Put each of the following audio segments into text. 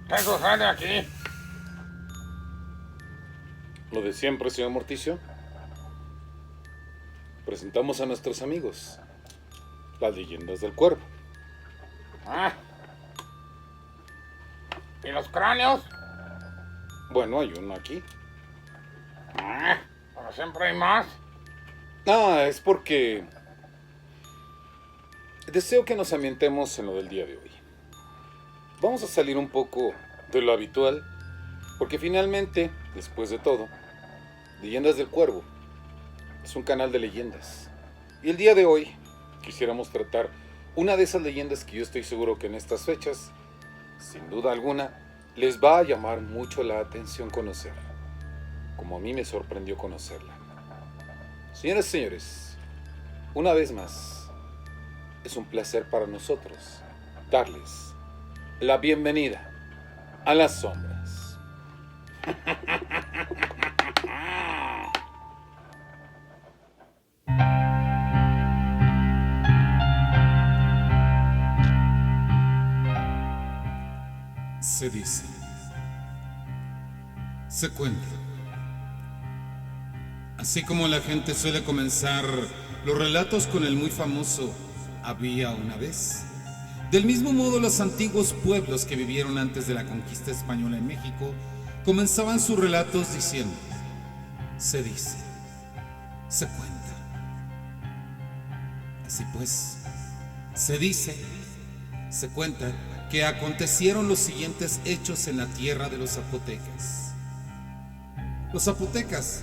¿Qué sucede aquí? Lo de siempre, señor Morticio. Presentamos a nuestros amigos, las leyendas del cuervo. ¿Ah? ¿Y los cráneos? Bueno, hay uno aquí. Pero siempre hay más. Es porque deseo que nos ambientemos en lo del día de hoy. Vamos a salir un poco de lo habitual, porque finalmente, después de todo, Leyendas del Cuervo es un canal de leyendas. Y el día de hoy quisiéramos tratar una de esas leyendas que yo estoy seguro que en estas fechas, sin duda alguna, les va a llamar mucho la atención conocer, como a mí me sorprendió conocerla. Señoras y señores, una vez más, es un placer para nosotros darles la bienvenida a las sombras. Se dice, se cuenta. Así como la gente suele comenzar los relatos con el muy famoso "había una vez", del mismo modo los antiguos pueblos que vivieron antes de la conquista española en México comenzaban sus relatos diciendo: se dice, se cuenta. Así pues, se dice, se cuenta que acontecieron los siguientes hechos en la tierra de los zapotecas. Los zapotecas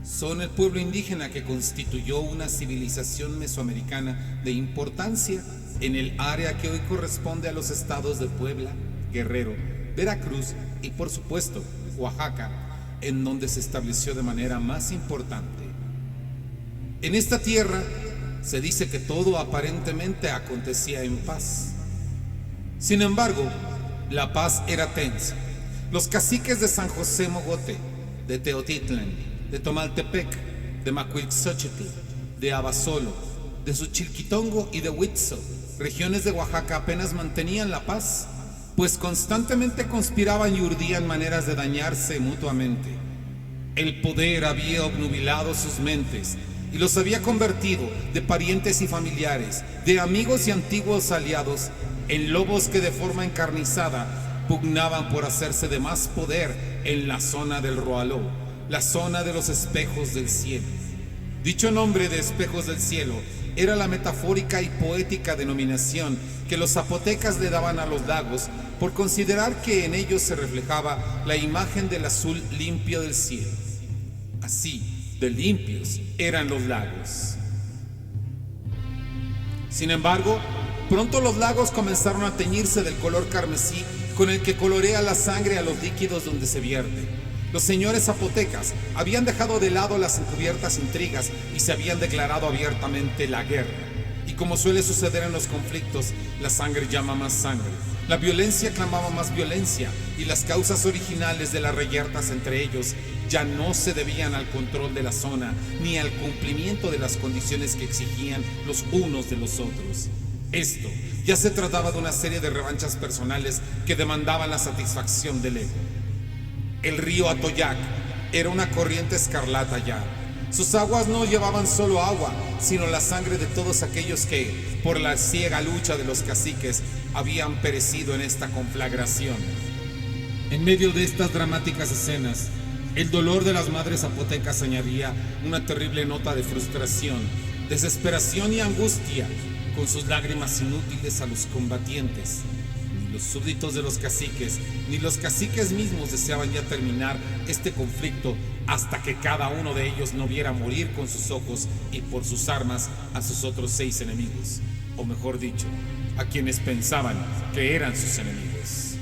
son el pueblo indígena que constituyó una civilización mesoamericana de importancia en el área que hoy corresponde a los estados de Puebla, Guerrero, Veracruz y, por supuesto, Oaxaca, en donde se estableció de manera más importante. En esta tierra se dice que todo aparentemente acontecía en paz. Sin embargo, la paz era tensa. Los caciques de San José Mogote, de Teotitlán, de Tomaltepec, de Macuilxochitl, de Abasolo, de Xochilquitongo y de Huitzo, regiones de Oaxaca, apenas mantenían la paz, pues constantemente conspiraban y urdían maneras de dañarse mutuamente. El poder había obnubilado sus mentes y los había convertido de parientes y familiares, de amigos y antiguos aliados, en lobos que de forma encarnizada pugnaban por hacerse de más poder en la zona del Roaló, la zona de los espejos del cielo. Dicho nombre de espejos del cielo era la metafórica y poética denominación que los zapotecas le daban a los lagos por considerar que en ellos se reflejaba la imagen del azul limpio del cielo. Así de limpios eran los lagos. Sin embargo, pronto los lagos comenzaron a teñirse del color carmesí con el que colorea la sangre a los líquidos donde se vierte. Los señores zapotecas habían dejado de lado las encubiertas intrigas y se habían declarado abiertamente la guerra. Y como suele suceder en los conflictos, la sangre llama más sangre, la violencia clamaba más violencia, y las causas originales de las reyertas entre ellos ya no se debían al control de la zona ni al cumplimiento de las condiciones que exigían los unos de los otros. Esto ya se trataba de una serie de revanchas personales que demandaban la satisfacción del ego. El río Atoyac era una corriente escarlata ya. Sus aguas no llevaban solo agua, sino la sangre de todos aquellos que, por la ciega lucha de los caciques, habían perecido en esta conflagración. En medio de estas dramáticas escenas, el dolor de las madres zapotecas añadía una terrible nota de frustración, desesperación y angustia, con sus lágrimas inútiles a los combatientes. Ni los súbditos de los caciques, ni los caciques mismos deseaban ya terminar este conflicto hasta que cada uno de ellos no viera morir con sus ojos y por sus armas a sus otros 6 enemigos, o mejor dicho, a quienes pensaban que eran sus enemigos.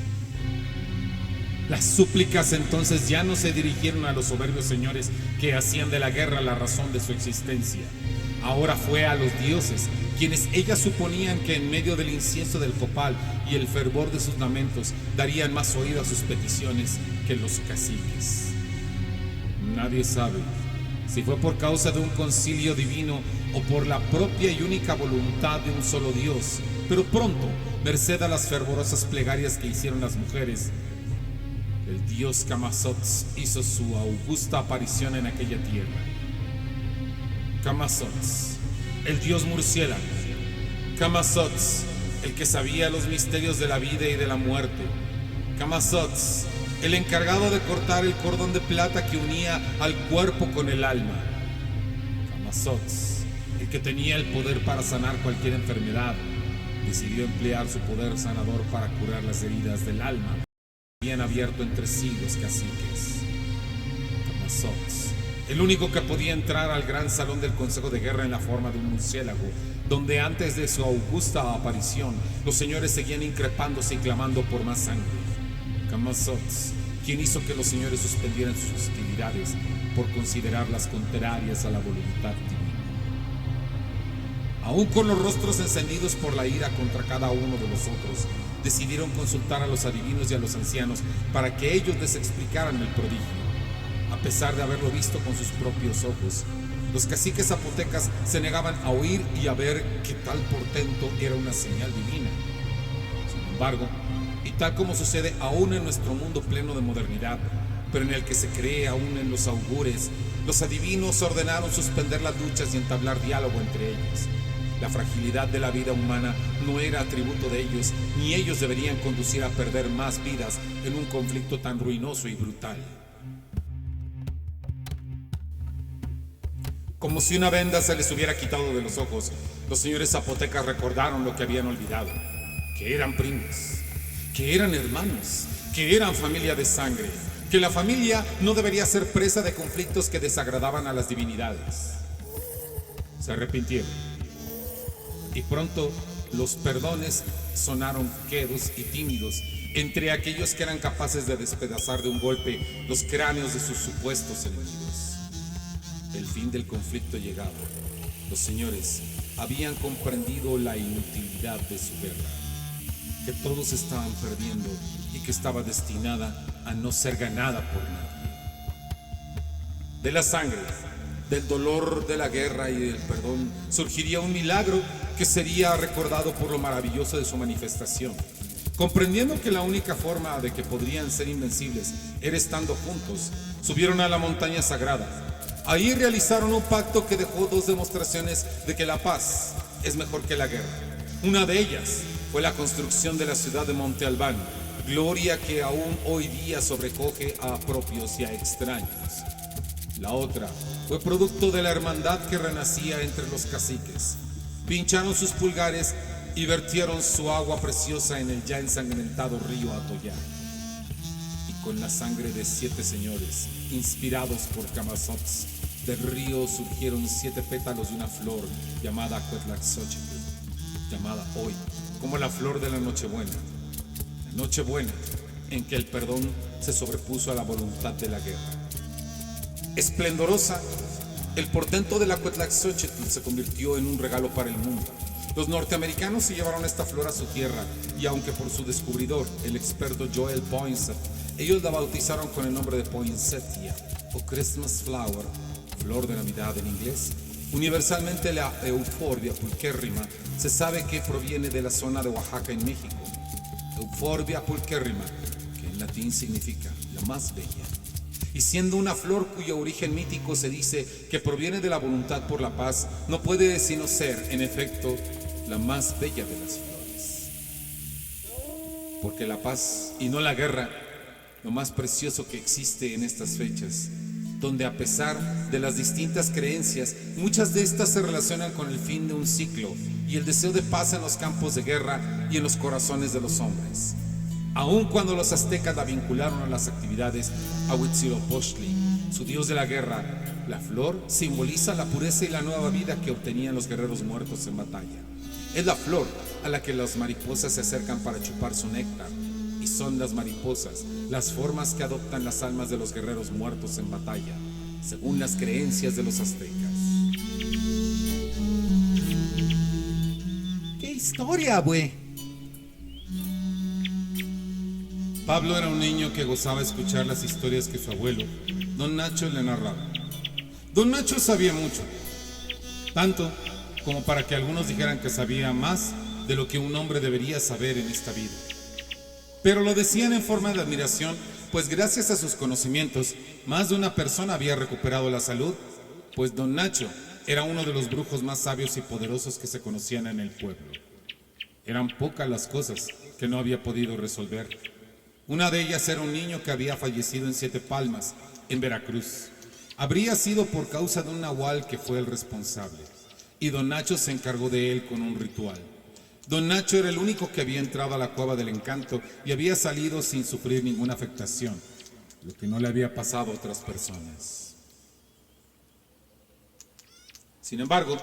Las súplicas entonces ya no se dirigieron a los soberbios señores que hacían de la guerra la razón de su existencia. Ahora fue a los dioses, quienes ellas suponían que en medio del incienso del copal y el fervor de sus lamentos darían más oído a sus peticiones que los caciques. Nadie sabe si fue por causa de un concilio divino o por la propia y única voluntad de un solo Dios, pero pronto, merced a las fervorosas plegarias que hicieron las mujeres, el dios Camazotz hizo su augusta aparición en aquella tierra. Camazotz, el dios murciélago. Camazotz, el que sabía los misterios de la vida y de la muerte. Camazotz, el encargado de cortar el cordón de plata que unía al cuerpo con el alma. Camazotz, el que tenía el poder para sanar cualquier enfermedad, decidió emplear su poder sanador para curar las heridas del alma que habían abierto entre sí los caciques. Camazotz, el único que podía entrar al gran salón del Consejo de Guerra en la forma de un murciélago, donde antes de su augusta aparición los señores seguían increpándose y clamando por más sangre. Camazotz, quien hizo que los señores suspendieran sus hostilidades por considerarlas contrarias a la voluntad divina. Aún con los rostros encendidos por la ira contra cada uno de los otros, decidieron consultar a los adivinos y a los ancianos para que ellos les explicaran el prodigio. A pesar de haberlo visto con sus propios ojos, los caciques zapotecas se negaban a oír y a ver que tal portento era una señal divina. Sin embargo, y tal como sucede aún en nuestro mundo pleno de modernidad, pero en el que se cree aún en los augures, los adivinos ordenaron suspender las luchas y entablar diálogo entre ellos. La fragilidad de la vida humana no era atributo de ellos, ni ellos deberían conducir a perder más vidas en un conflicto tan ruinoso y brutal. Como si una venda se les hubiera quitado de los ojos, los señores zapotecas recordaron lo que habían olvidado, que eran primos, que eran hermanos, que eran familia de sangre, que la familia no debería ser presa de conflictos que desagradaban a las divinidades. Se arrepintieron, y pronto los perdones sonaron quedos y tímidos entre aquellos que eran capaces de despedazar de un golpe los cráneos de sus supuestos enemigos. El fin del conflicto llegado. Los señores habían comprendido la inutilidad de su guerra, que todos estaban perdiendo y que estaba destinada a no ser ganada por nadie. De la sangre, del dolor de la guerra y del perdón surgiría un milagro que sería recordado por lo maravilloso de su manifestación. Comprendiendo que la única forma de que podrían ser invencibles era estando juntos, subieron a la montaña sagrada. Ahí realizaron un pacto que dejó dos demostraciones de que la paz es mejor que la guerra. Una de ellas fue la construcción de la ciudad de Monte Albán, gloria que aún hoy día sobrecoge a propios y a extraños. La otra fue producto de la hermandad que renacía entre los caciques. Pincharon sus pulgares y vertieron su agua preciosa en el ya ensangrentado río Atoyac. Y con la sangre de 7 señores, inspirados por Camazotz, del río surgieron 7 pétalos de una flor llamada Cuetlaxóchitl, llamada hoy como la flor de la Nochebuena. La Nochebuena en que el perdón se sobrepuso a la voluntad de la guerra. Esplendorosa, el portento de la Cuetlaxóchitl se convirtió en un regalo para el mundo. Los norteamericanos se llevaron esta flor a su tierra y aunque por su descubridor, el experto Joel Poinsett, ellos la bautizaron con el nombre de Poinsettia o Christmas Flower, flor de Navidad en inglés. Universalmente la Euphorbia pulcherrima se sabe que proviene de la zona de Oaxaca en México. Euphorbia pulcherrima, que en latín significa la más bella. Y siendo una flor cuyo origen mítico se dice que proviene de la voluntad por la paz, no puede sino ser, en efecto, la más bella de las flores. Porque la paz y no la guerra, lo más precioso que existe en estas fechas, donde a pesar de las distintas creencias, muchas de estas se relacionan con el fin de un ciclo y el deseo de paz en los campos de guerra y en los corazones de los hombres. Aun cuando los aztecas la vincularon a las actividades a Huitzilopochtli, su dios de la guerra, la flor simboliza la pureza y la nueva vida que obtenían los guerreros muertos en batalla. Es la flor a la que las mariposas se acercan para chupar su néctar, y son las mariposas las formas que adoptan las almas de los guerreros muertos en batalla, según las creencias de los aztecas. ¡Qué historia, güey! Pablo era un niño que gozaba escuchar las historias que su abuelo, don Nacho, le narraba. Don Nacho sabía mucho, tanto como para que algunos dijeran que sabía más de lo que un hombre debería saber en esta vida. Pero lo decían en forma de admiración pues gracias a sus conocimientos, más de una persona había recuperado la salud, pues don Nacho era uno de los brujos más sabios y poderosos que se conocían en el pueblo. Eran pocas las cosas que no había podido resolver. Una de ellas era un niño que había fallecido en Siete Palmas, en Veracruz. Habría sido por causa de un nahual que fue el responsable, y don Nacho se encargó de él con un ritual. Don Nacho era el único que había entrado a la cueva del encanto y había salido sin sufrir ninguna afectación, lo que no le había pasado a otras personas. Sin embargo,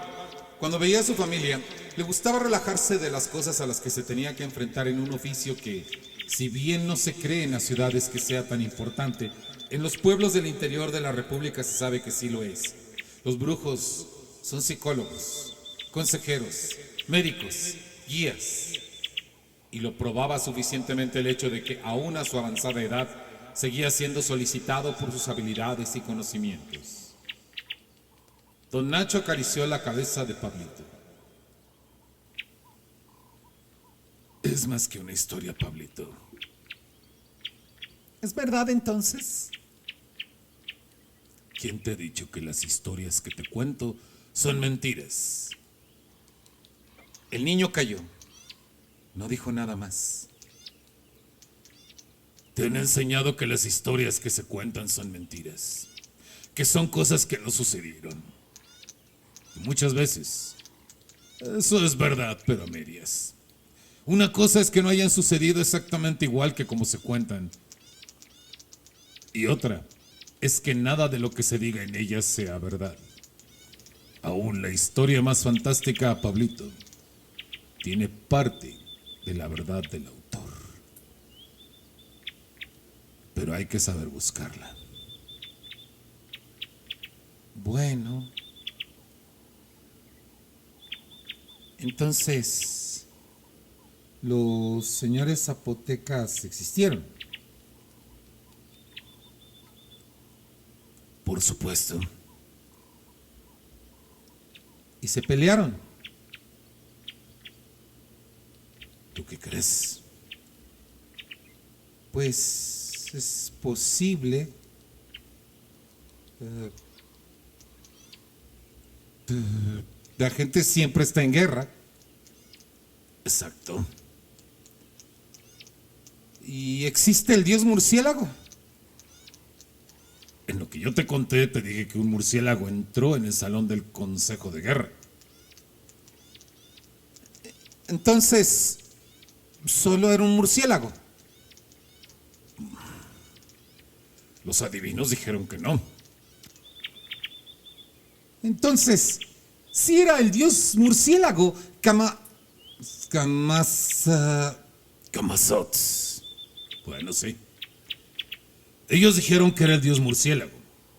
cuando veía a su familia, le gustaba relajarse de las cosas a las que se tenía que enfrentar en un oficio que, si bien no se cree en las ciudades que sea tan importante, en los pueblos del interior de la República se sabe que sí lo es. Los brujos son psicólogos, consejeros, médicos, guías. Y lo probaba suficientemente el hecho de que, aún a su avanzada edad, seguía siendo solicitado por sus habilidades y conocimientos. Don Nacho acarició la cabeza de Pablito. Es más que una historia, Pablito. ¿Es verdad entonces? ¿Quién te ha dicho que las historias que te cuento son mentiras? El niño calló. No dijo nada más. Te han enseñado que las historias que se cuentan son mentiras, que son cosas que no sucedieron. Y muchas veces eso es verdad, pero a medias. Una cosa es que no hayan sucedido exactamente igual que como se cuentan, y otra es que nada de lo que se diga en ellas sea verdad. Aún la historia más fantástica, Pablito, tiene parte de la verdad del autor. Pero hay que saber buscarla. Bueno, entonces, los señores zapotecas existieron. Por supuesto. Y se pelearon. ¿Tú qué crees? Pues es posible. La gente siempre está en guerra. Exacto. ¿Y existe el dios murciélago? En lo que yo te conté, te dije que un murciélago entró en el salón del Consejo de Guerra. Entonces, solo era un murciélago. Los adivinos dijeron que no. Entonces, si era el dios murciélago, Camazotz. Bueno, sí. Ellos dijeron que era el dios murciélago,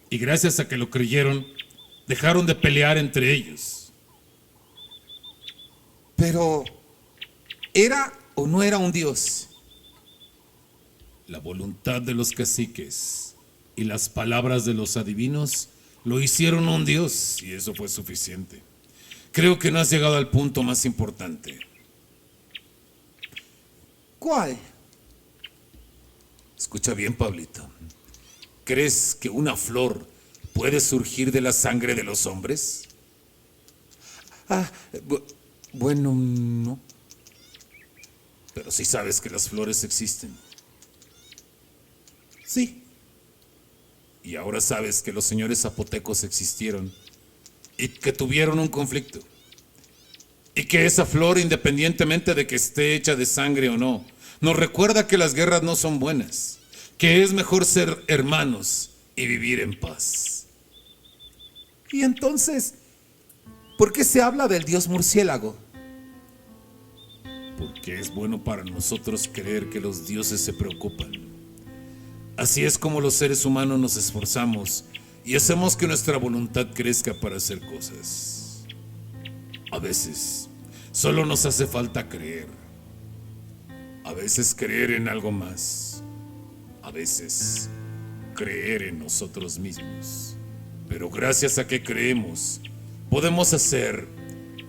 y gracias a que lo creyeron, dejaron de pelear entre ellos. Pero, ¿era o no era un dios? La voluntad de los caciques y las palabras de los adivinos lo hicieron un dios, y eso fue suficiente. Creo que no has llegado al punto más importante. ¿Cuál? Escucha bien, Pablito. ¿Crees que una flor puede surgir de la sangre de los hombres? Bueno, no. Pero sí sabes que las flores existen. Sí. Y ahora sabes que los señores zapotecos existieron y que tuvieron un conflicto. Y que esa flor, independientemente de que esté hecha de sangre o no, nos recuerda que las guerras no son buenas, que es mejor ser hermanos y vivir en paz. Y entonces, ¿por qué se habla del dios murciélago? Porque es bueno para nosotros creer que los dioses se preocupan. Así es como los seres humanos nos esforzamos y hacemos que nuestra voluntad crezca para hacer cosas. A veces, solo nos hace falta creer. A veces creer en algo más. A veces creer en nosotros mismos. Pero gracias a que creemos, podemos hacer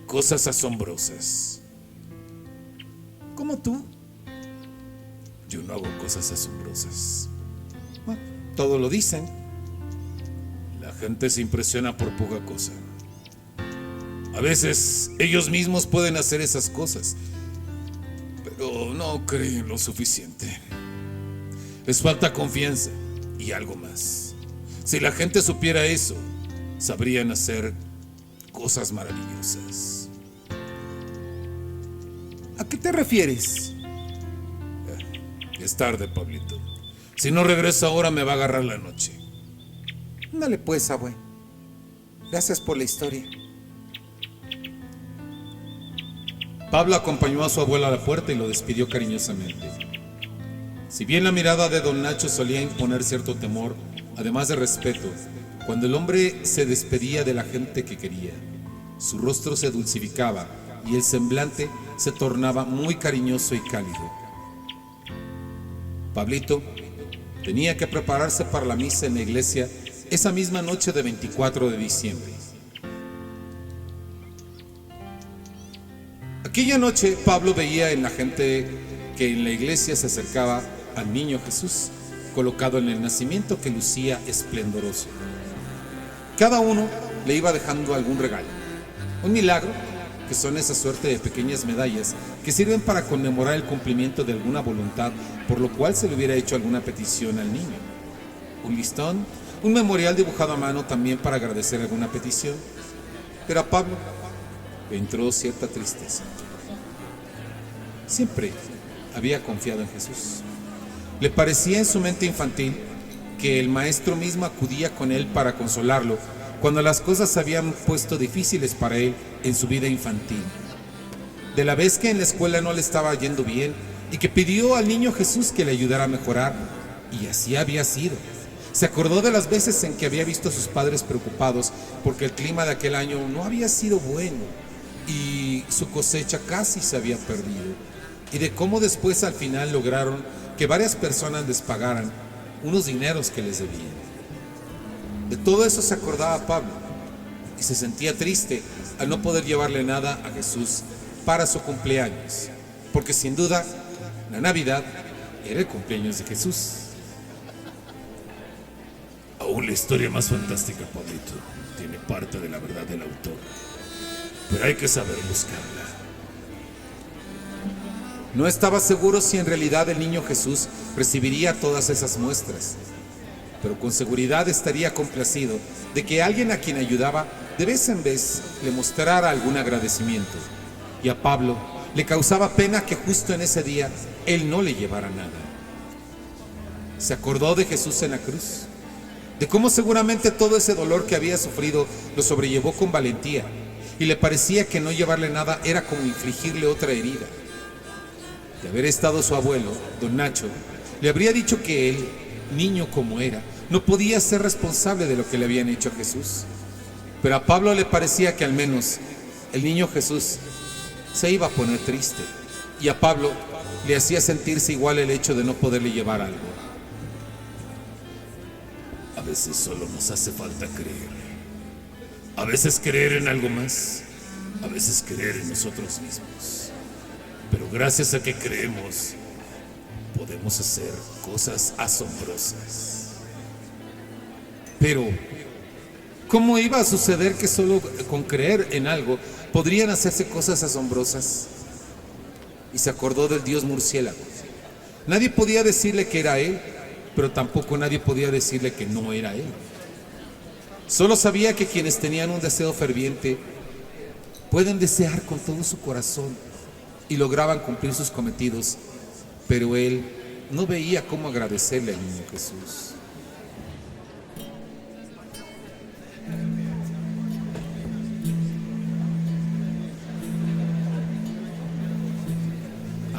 cosas asombrosas. ¿Como tú? Yo no hago cosas asombrosas. Todo lo dicen. La gente se impresiona por poca cosa. A veces ellos mismos pueden hacer esas cosas, pero no creen lo suficiente. Les falta confianza y algo más. Si la gente supiera eso, sabrían hacer cosas maravillosas. ¿A qué te refieres? Es tarde, Pablito. Si no regreso ahora me va a agarrar la noche. Dale pues, abue. Gracias por la historia. Pablo acompañó a su abuelo a la puerta y lo despidió cariñosamente. Si bien la mirada de don Nacho solía imponer cierto temor, además de respeto, cuando el hombre se despedía de la gente que quería, su rostro se dulcificaba y el semblante se tornaba muy cariñoso y cálido. Pablito tenía que prepararse para la misa en la iglesia esa misma noche de 24 de diciembre. Aquella noche Pablo veía en la gente que en la iglesia se acercaba al niño Jesús, colocado en el nacimiento que lucía esplendoroso. Cada uno le iba dejando algún regalo, un milagro, que son esa suerte de pequeñas medallas que sirven para conmemorar el cumplimiento de alguna voluntad por lo cual se le hubiera hecho alguna petición al niño. Un listón, un memorial dibujado a mano también para agradecer alguna petición. Pero a Pablo le entró cierta tristeza. Siempre había confiado en Jesús. Le parecía en su mente infantil que el maestro mismo acudía con él para consolarlo cuando las cosas se habían puesto difíciles para él en su vida infantil. De la vez que en la escuela no le estaba yendo bien y que pidió al niño Jesús que le ayudara a mejorar, y así había sido. Se acordó de las veces en que había visto a sus padres preocupados porque el clima de aquel año no había sido bueno y su cosecha casi se había perdido, y de cómo después al final lograron que varias personas les pagaran unos dineros que les debían. De todo eso se acordaba Pablo y se sentía triste al no poder llevarle nada a Jesús para su cumpleaños, porque sin duda la Navidad era el cumpleaños de Jesús. Aún la historia más fantástica, Pablito, tiene parte de la verdad del autor, pero hay que saber buscarla. No estaba seguro si en realidad el niño Jesús recibiría todas esas muestras, pero con seguridad estaría complacido de que alguien a quien ayudaba de vez en vez le mostrara algún agradecimiento. Y a Pablo le causaba pena que justo en ese día él no le llevara nada. Se acordó de Jesús en la cruz, de cómo seguramente todo ese dolor que había sufrido lo sobrellevó con valentía, y le parecía que no llevarle nada era como infligirle otra herida. De haber estado su abuelo, don Nacho, le habría dicho que él, niño como era, no podía ser responsable de lo que le habían hecho a Jesús. Pero a Pablo le parecía que al menos el niño Jesús se iba a poner triste, y a Pablo le hacía sentirse igual el hecho de no poderle llevar algo. A veces solo nos hace falta creer. A veces creer en algo más, a veces creer en nosotros mismos. Pero gracias a que creemos, podemos hacer cosas asombrosas. Pero, ¿cómo iba a suceder que solo con creer en algo podrían hacerse cosas asombrosas? Y se acordó del dios murciélago. Nadie podía decirle que era él, pero tampoco nadie podía decirle que no era él. Solo sabía que quienes tenían un deseo ferviente pueden desear con todo su corazón y lograban cumplir sus cometidos, pero él no veía cómo agradecerle al niño Jesús.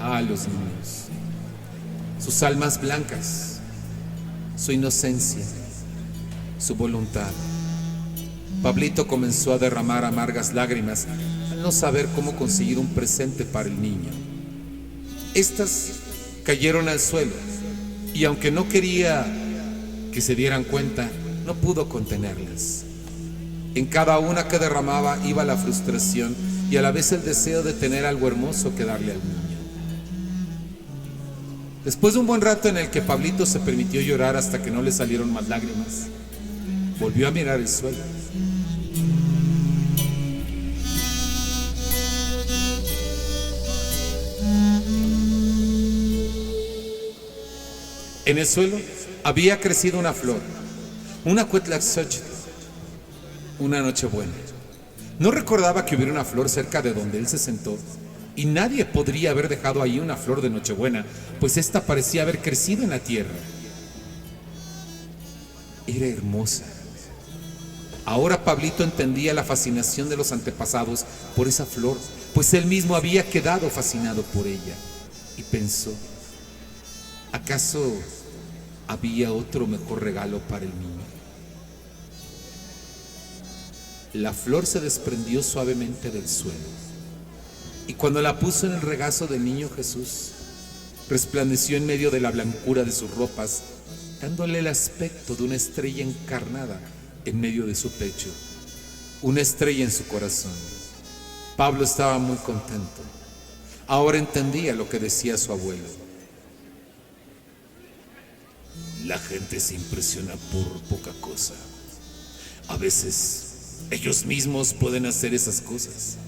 Ah, los niños, sus almas blancas, su inocencia, su voluntad. Pablito comenzó a derramar amargas lágrimas al no saber cómo conseguir un presente para el niño. Estas cayeron al suelo y aunque no quería que se dieran cuenta, no pudo contenerlas. En cada una que derramaba iba la frustración y a la vez el deseo de tener algo hermoso que darle al niño. Después de un buen rato en el que Pablito se permitió llorar hasta que no le salieron más lágrimas, volvió a mirar el suelo. En el suelo había crecido una flor, una Cuitlaxóchitl, una nochebuena. No recordaba que hubiera una flor cerca de donde él se sentó, y nadie podría haber dejado ahí una flor de nochebuena, pues ésta parecía haber crecido en la tierra. Era hermosa. Ahora Pablito entendía la fascinación de los antepasados por esa flor, pues él mismo había quedado fascinado por ella, y pensó, ¿acaso había otro mejor regalo para el niño? La flor se desprendió suavemente del suelo, y cuando la puso en el regazo del niño Jesús, resplandeció en medio de la blancura de sus ropas, dándole el aspecto de una estrella encarnada en medio de su pecho, una estrella en su corazón. Pablo estaba muy contento. Ahora entendía lo que decía su abuelo. La gente se impresiona por poca cosa. A veces ellos mismos pueden hacer esas cosas,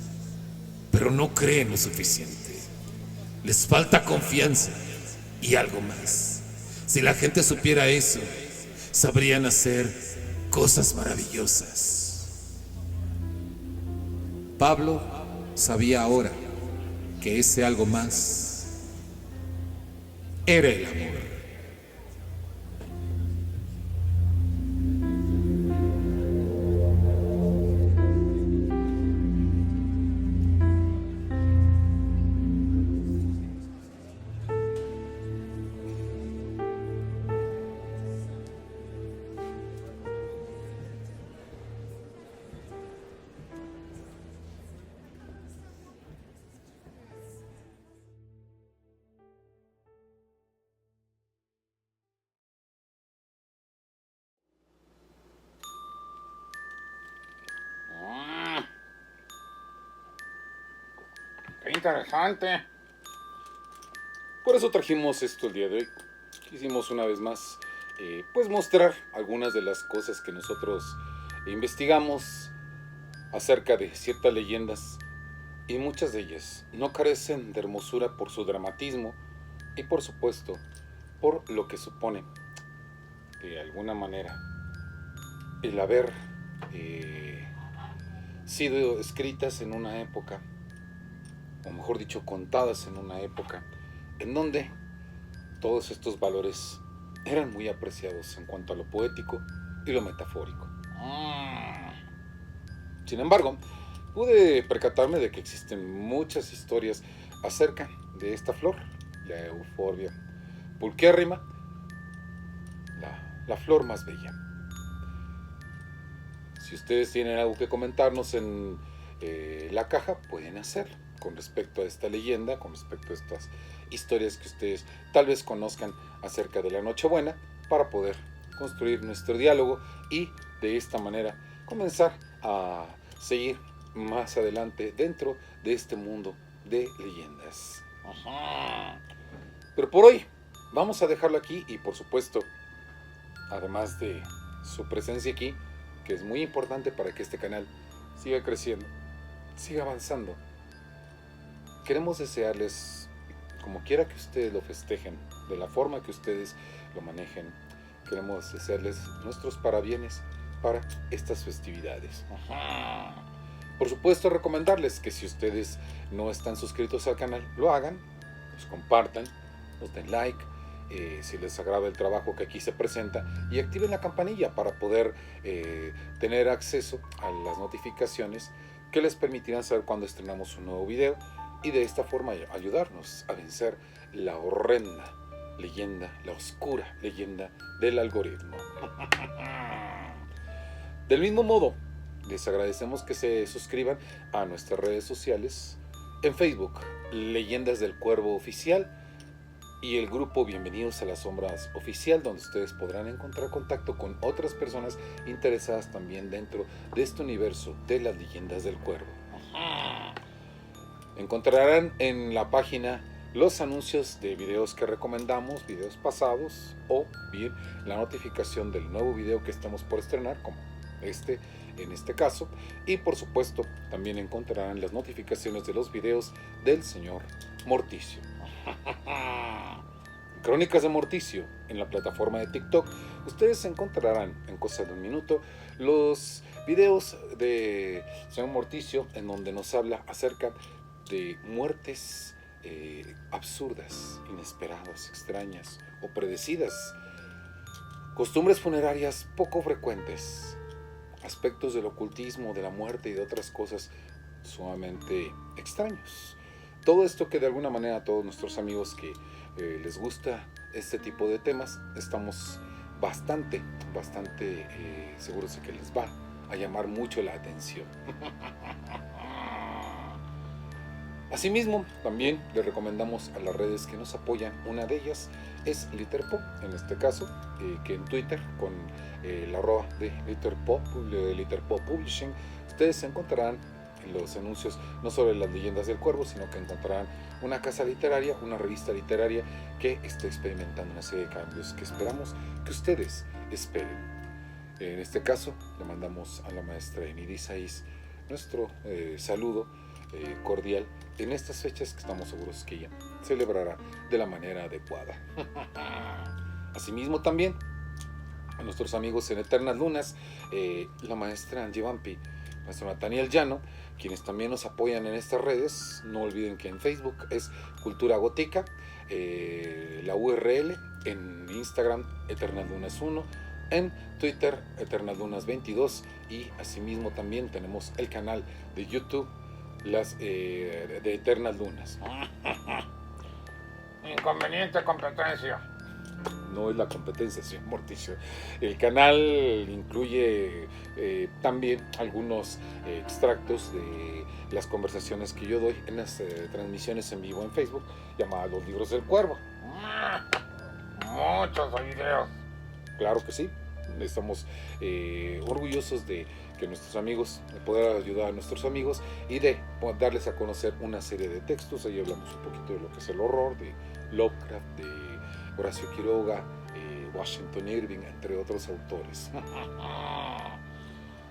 pero no creen lo suficiente. Les falta confianza y algo más. Si la gente supiera eso, sabrían hacer cosas maravillosas. Pablo sabía ahora que ese algo más era el amor. Qué interesante. Por eso trajimos esto el día de hoy. Quisimos una vez más, pues mostrar algunas de las cosas que nosotros investigamos acerca de ciertas leyendas, y muchas de ellas no carecen de hermosura por su dramatismo y por supuesto por lo que supone de alguna manera el haber sido escritas en una época, o mejor dicho, contadas en una época en donde todos estos valores eran muy apreciados en cuanto a lo poético y lo metafórico. Sin embargo, pude percatarme de que existen muchas historias acerca de esta flor, la Euphorbia pulquérrima, la flor más bella. Si ustedes tienen algo que comentarnos en la caja, pueden hacerlo con respecto a esta leyenda, con respecto a estas historias que ustedes tal vez conozcan acerca de la Nochebuena, para poder construir nuestro diálogo y de esta manera comenzar a seguir más adelante dentro de este mundo de leyendas. Pero por hoy vamos a dejarlo aquí, y por supuesto, además de su presencia aquí, que es muy importante para que este canal siga creciendo, siga avanzando, queremos desearles, como quiera que ustedes lo festejen, de la forma que ustedes lo manejen, queremos desearles nuestros parabienes para estas festividades. Por supuesto, recomendarles que si ustedes no están suscritos al canal, lo hagan, los compartan, nos den like, si les agrada el trabajo que aquí se presenta, y activen la campanilla para poder tener acceso a las notificaciones que les permitirán saber cuando estrenamos un nuevo video, y de esta forma ayudarnos a vencer la horrenda leyenda, la oscura leyenda del algoritmo. Del mismo modo, les agradecemos que se suscriban a nuestras redes sociales. En Facebook, Leyendas del Cuervo Oficial, y el grupo Bienvenidos a las Sombras Oficial, donde ustedes podrán encontrar contacto con otras personas interesadas también dentro de este universo de las leyendas del cuervo. Encontrarán en la página los anuncios de videos que recomendamos, videos pasados, o bien la notificación del nuevo video que estamos por estrenar, como en este caso, y por supuesto también encontrarán las notificaciones de los videos del señor Morticio. Crónicas de Morticio en la plataforma de TikTok. Ustedes encontrarán en cosa de un minuto los videos de señor Morticio en donde nos habla acerca de muertes absurdas, inesperadas, extrañas o predecidas, costumbres funerarias poco frecuentes, aspectos del ocultismo, de la muerte y de otras cosas sumamente extraños. Todo esto que de alguna manera a todos nuestros amigos que les gusta este tipo de temas, estamos bastante seguros de que les va a llamar mucho la atención. Asimismo, también les recomendamos a las redes que nos apoyan. Una de ellas es Literpop, en este caso, que en Twitter, con el arroba de Literpop Publishing, ustedes encontrarán en los anuncios no solo las leyendas del cuervo, sino que encontrarán una casa literaria, una revista literaria que está experimentando una serie de cambios que esperamos que ustedes esperen. En este caso, le mandamos a la maestra Enid Isaís nuestro saludo cordial en estas fechas que estamos seguros que ella celebrará de la manera adecuada. Asimismo también a nuestros amigos en Eternas Lunas, la maestra Angie Vampi, nuestro Nathaniel Llano, quienes también nos apoyan en estas redes. No olviden que en Facebook es Cultura Gótica, la URL en Instagram Eternas Lunas 1, en Twitter Eternas Lunas 22, y asimismo también tenemos el canal de YouTube de Eternas Lunas. Inconveniente competencia. No es la competencia, señor Morticio. El canal incluye también algunos extractos de las conversaciones que yo doy en las transmisiones en vivo en Facebook, llamadas Los Libros del Cuervo. Muchos videos. Claro que sí. Estamos orgullosos de que nuestros amigos, de poder ayudar a nuestros amigos y de darles a conocer una serie de textos. Ahí hablamos un poquito de lo que es el horror, de Lovecraft, de Horacio Quiroga, Washington Irving, entre otros autores.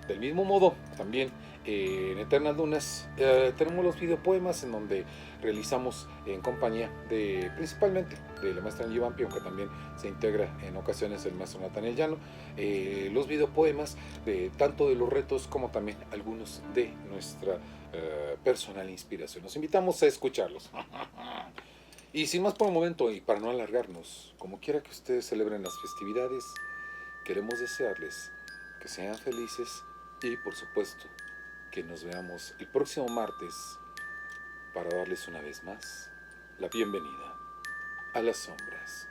Del mismo modo, también en Eternas Lunas tenemos los videopoemas en donde realizamos en compañía principalmente de la maestra Angie Vampi, aunque también se integra en ocasiones el maestro Nathaniel Llano, los videopoemas tanto de los retos como también algunos de nuestra personal inspiración. Los invitamos a escucharlos. Y sin más por el momento, y para no alargarnos, como quiera que ustedes celebren las festividades, queremos desearles que sean felices y, por supuesto, que nos veamos el próximo martes para darles una vez más la bienvenida a las sombras.